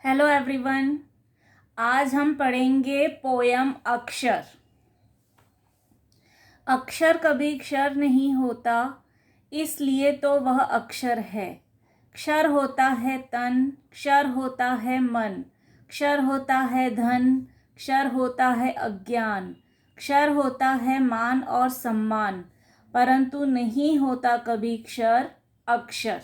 Hello everyone. आज हम पढ़ेंगे पोयम अक्षर। अक्षर कभी क्षर नहीं होता, इसलिए तो वह अक्षर है। क्षर होता है तन, क्षर होता है मन, क्षर होता है धन, क्षर होता है अज्ञान, क्षर होता है मान और सम्मान, परंतु नहीं होता कभी क्षर अक्षर।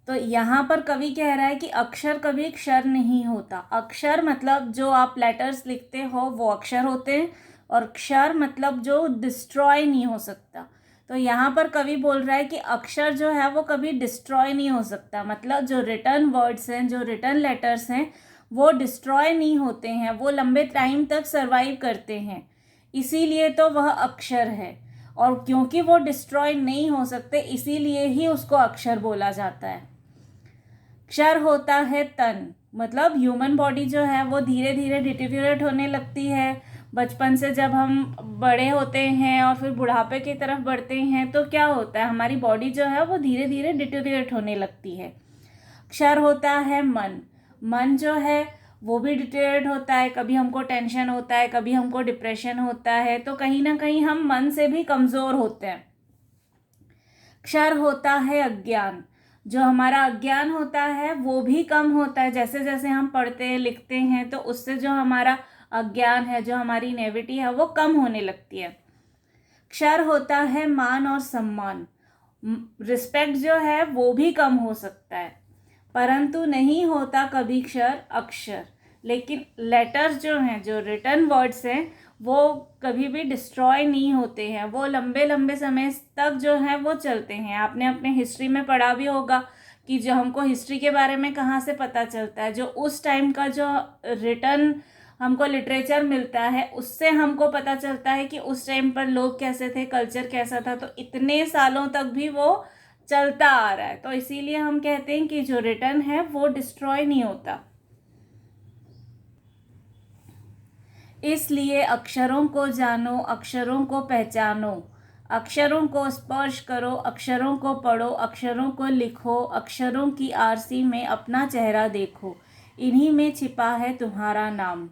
तो यहाँ पर कवि कह रहा है कि अक्षर कभी क्षर नहीं होता। अक्षर मतलब जो आप लेटर्स लिखते हो वो अक्षर होते हैं, और क्षर मतलब जो डिस्ट्रॉय नहीं हो सकता। तो यहाँ पर कवि बोल रहा है कि अक्षर जो है वो कभी डिस्ट्रॉय नहीं हो सकता। मतलब जो रिटर्न वर्ड्स हैं, जो रिटर्न लेटर्स हैं, वो डिस्ट्रॉय नहीं होते हैं, वो लंबे टाइम तक सर्वाइव करते हैं, इसीलिए तो वह अक्षर है। और क्योंकि वो डिस्ट्रॉय नहीं हो सकते, इसीलिए ही उसको अक्षर बोला जाता है। क्षर होता है तन, मतलब ह्यूमन बॉडी जो है वो धीरे धीरे डिटेरियोरेट होने लगती है। बचपन से जब हम बड़े होते हैं और फिर बुढ़ापे की तरफ बढ़ते हैं तो क्या होता है, हमारी बॉडी जो है वो धीरे धीरे डिटेरियोरेट होने लगती है। क्षर होता है मन, मन जो है वो भी डिटेरियोरेट होता है। कभी हमको टेंशन होता है, कभी हमको डिप्रेशन होता है, तो कहीं ना कहीं हम मन से भी कमज़ोर होते हैं। क्षर होता है अज्ञान, जो हमारा अज्ञान होता है वो भी कम होता है। जैसे जैसे हम पढ़ते हैं लिखते हैं तो उससे जो हमारा अज्ञान है, जो हमारी नेविटी है, वो कम होने लगती है। क्षर होता है मान और सम्मान, रिस्पेक्ट जो है वो भी कम हो सकता है, परंतु नहीं होता कभी क्षर अक्षर। लेकिन लेटर्स जो हैं, जो रिटर्न वर्ड्स हैं, वो कभी भी डिस्ट्रॉय नहीं होते हैं, वो लंबे लंबे समय तक जो है वो चलते हैं। आपने अपने हिस्ट्री में पढ़ा भी होगा कि जो हमको हिस्ट्री के बारे में कहाँ से पता चलता है, जो उस टाइम का जो रिटर्न हमको लिटरेचर मिलता है उससे हमको पता चलता है कि उस टाइम पर लोग कैसे थे, कल्चर कैसा था। तो इतने सालों तक भी वो चलता आ रहा है, तो इसीलिए हम कहते हैं कि जो रिटर्न है वो डिस्ट्रॉय नहीं होता। इसलिए अक्षरों को जानो, अक्षरों को पहचानो, अक्षरों को स्पर्श करो, अक्षरों को पढ़ो, अक्षरों को लिखो, अक्षरों की आरसी में अपना चेहरा देखो, इन्हीं में छिपा है तुम्हारा नाम।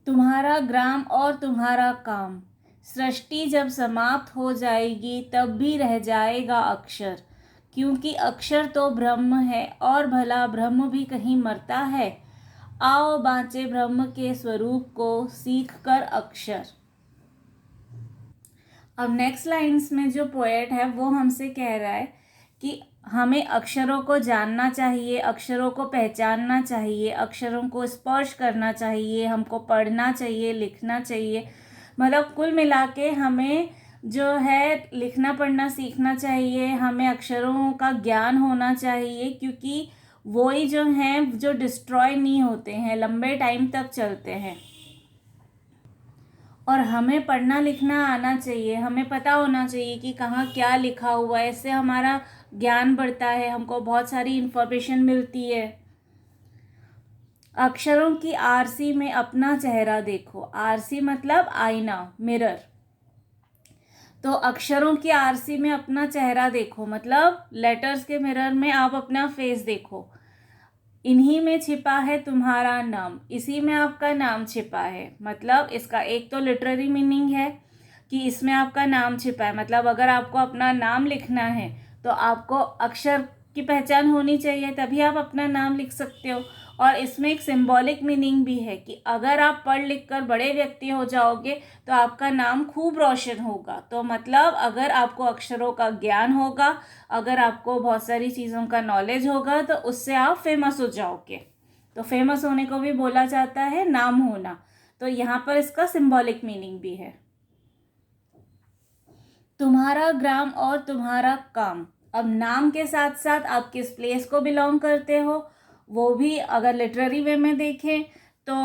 तुम्हारा ग्राम और तुम्हारा काम, सृष्टि जब समाप्त हो जाएगी तब भी रह जाएगा अक्षर, क्योंकि अक्षर तो ब्रह्म है और भला ब्रह्म भी कहीं मरता है। आओ बाँचे ब्रह्म के स्वरूप को, सीख कर अक्षर। अब नेक्स्ट लाइन्स में जो पोएट है वो हमसे कह रहा है कि हमें अक्षरों को जानना चाहिए, अक्षरों को पहचानना चाहिए, अक्षरों को स्पर्श करना चाहिए, हमको पढ़ना चाहिए, लिखना चाहिए। मतलब कुल मिला के हमें जो है लिखना पढ़ना सीखना चाहिए, हमें अक्षरों का ज्ञान होना चाहिए, क्योंकि वही जो हैं जो डिस्ट्रॉय नहीं होते हैं, लंबे टाइम तक चलते हैं। और हमें पढ़ना लिखना आना चाहिए, हमें पता होना चाहिए कि कहाँ क्या लिखा हुआ है, इससे हमारा ज्ञान बढ़ता है, हमको बहुत सारी इन्फॉर्मेशन मिलती है। अक्षरों की आरसी में अपना चेहरा देखो, आरसी मतलब आईना, मिरर। तो अक्षरों की आरसी में अपना चेहरा देखो मतलब लेटर्स के मिरर में आप अपना फेस देखो, इन्हीं में छिपा है तुम्हारा नाम, इसी में आपका नाम छिपा है। मतलब इसका एक तो लिटरेरी मीनिंग है कि इसमें आपका नाम छिपा है, मतलब अगर आपको अपना नाम लिखना है तो आपको अक्षर की पहचान होनी चाहिए, तभी आप अपना नाम लिख सकते हो। और इसमें एक सिंबॉलिक मीनिंग भी है कि अगर आप पढ़ लिख कर बड़े व्यक्ति हो जाओगे तो आपका नाम खूब रोशन होगा। तो मतलब अगर आपको अक्षरों का ज्ञान होगा, अगर आपको बहुत सारी चीज़ों का नॉलेज होगा, तो उससे आप फेमस हो जाओगे। तो फेमस होने को भी बोला जाता है नाम होना। तो यहाँ पर इसका सिंबॉलिक मीनिंग भी है। तुम्हारा ग्राम और तुम्हारा काम, अब नाम के साथ साथ आप किस प्लेस को बिलोंग करते हो वो भी अगर लिटरेरी वे में देखें तो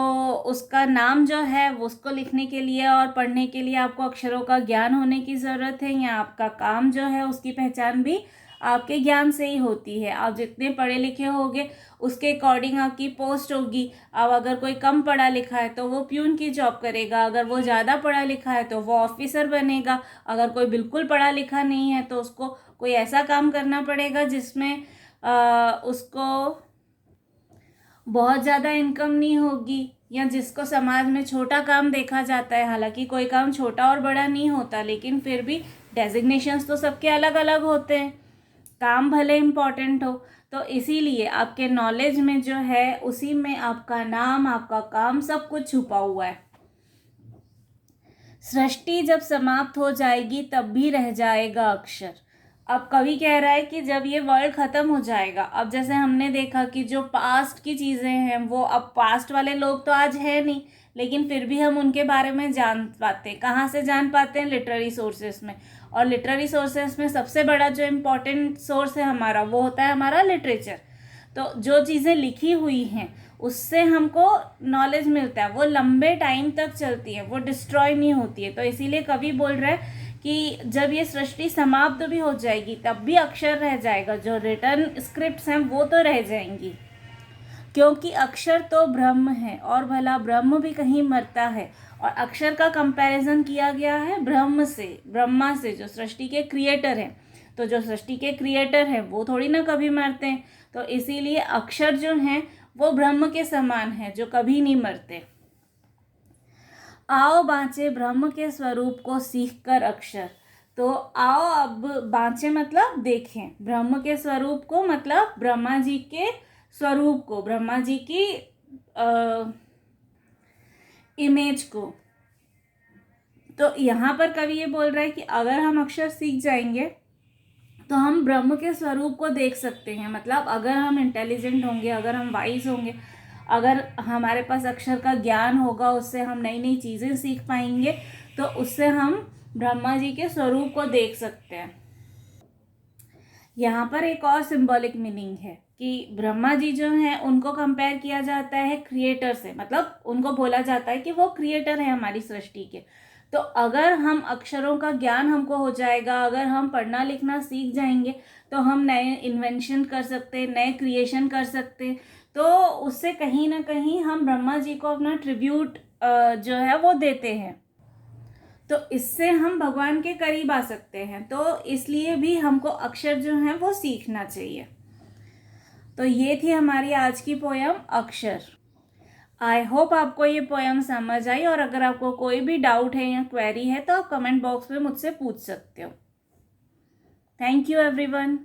उसका नाम जो है उसको लिखने के लिए और पढ़ने के लिए आपको अक्षरों का ज्ञान होने की ज़रूरत है, या आपका काम जो है उसकी पहचान भी आपके ज्ञान से ही होती है। आप जितने पढ़े लिखे होगे उसके अकॉर्डिंग आपकी पोस्ट होगी। अब अगर कोई कम पढ़ा लिखा है तो वो प्यून की जॉब करेगा, अगर वो ज़्यादा पढ़ा लिखा है तो वो ऑफिसर बनेगा, अगर कोई बिल्कुल पढ़ा लिखा नहीं है तो उसको कोई ऐसा काम करना पड़ेगा जिसमें उसको बहुत ज़्यादा इनकम नहीं होगी, या जिसको समाज में छोटा काम देखा जाता है। हालांकि कोई काम छोटा और बड़ा नहीं होता, लेकिन फिर भी डेजिग्नेशंस तो सबके अलग अलग होते हैं, काम भले इम्पॉर्टेंट हो। तो इसीलिए आपके नॉलेज में जो है उसी में आपका नाम, आपका काम, सब कुछ छुपा हुआ है। सृष्टि जब समाप्त हो जाएगी तब भी रह जाएगा अक्षर। अब कवि कह रहा है कि जब ये वर्ल्ड ख़त्म हो जाएगा, अब जैसे हमने देखा कि जो पास्ट की चीज़ें हैं वो, अब पास्ट वाले लोग तो आज है नहीं, लेकिन फिर भी हम उनके बारे में जान पाते हैं। कहाँ से जान पाते हैं? लिटरेरी सोर्सेस में। और लिटरेरी सोर्सेस में सबसे बड़ा जो इम्पोर्टेंट सोर्स है हमारा, वो होता है हमारा लिटरेचर। तो जो चीज़ें लिखी हुई हैं उससे हमको नॉलेज मिलता है, वो लंबे टाइम तक चलती है, वो डिस्ट्रॉय नहीं होती है। तो इसीलिए कवि बोल रहा है कि जब ये सृष्टि समाप्त भी हो जाएगी तब भी अक्षर रह जाएगा, जो रिटर्न स्क्रिप्ट्स हैं वो तो रह जाएंगी, क्योंकि अक्षर तो ब्रह्म है और भला ब्रह्म भी कहीं मरता है। और अक्षर का कंपैरिजन किया गया है ब्रह्म से, ब्रह्मा से, जो सृष्टि के क्रिएटर हैं। तो जो सृष्टि के क्रिएटर हैं वो थोड़ी ना कभी मरते हैं, तो इसीलिए अक्षर जो हैं वो ब्रह्म के समान है, जो कभी नहीं मरते। आओ बाँचे ब्रह्म के स्वरूप को सीख कर अक्षर। तो आओ, अब बाँचे मतलब देखें, ब्रह्म के स्वरूप को मतलब ब्रह्मा जी के स्वरूप को, ब्रह्मा जी की इमेज को। तो यहाँ पर कवि ये बोल रहा है कि अगर हम अक्षर सीख जाएंगे तो हम ब्रह्म के स्वरूप को देख सकते हैं। मतलब अगर हम इंटेलिजेंट होंगे, अगर हम वाइज होंगे, अगर हमारे पास अक्षर का ज्ञान होगा, उससे हम नई नई चीज़ें सीख पाएंगे, तो उससे हम ब्रह्मा जी के स्वरूप को देख सकते हैं। यहाँ पर एक और सिंबॉलिक मीनिंग है कि ब्रह्मा जी जो हैं उनको कंपेयर किया जाता है क्रिएटर से, मतलब उनको बोला जाता है कि वो क्रिएटर है हमारी सृष्टि के। तो अगर हम अक्षरों का ज्ञान हमको हो जाएगा, अगर हम पढ़ना लिखना सीख जाएंगे, तो हम नए इन्वेंशन कर सकते, नए क्रिएशन कर सकते। तो उससे कहीं ना कहीं हम ब्रह्मा जी को अपना ट्रिब्यूट जो है वो देते हैं। तो इससे हम भगवान के करीब आ सकते हैं। तो इसलिए भी हमको अक्षर जो है वो सीखना चाहिए। तो ये थी हमारी आज की पोयम अक्षर। आई होप आपको ये पोयम समझ आई, और अगर आपको कोई भी डाउट है या क्वेरी है तो आप कमेंट बॉक्स में मुझसे पूछ सकते हो। Thank you everyone.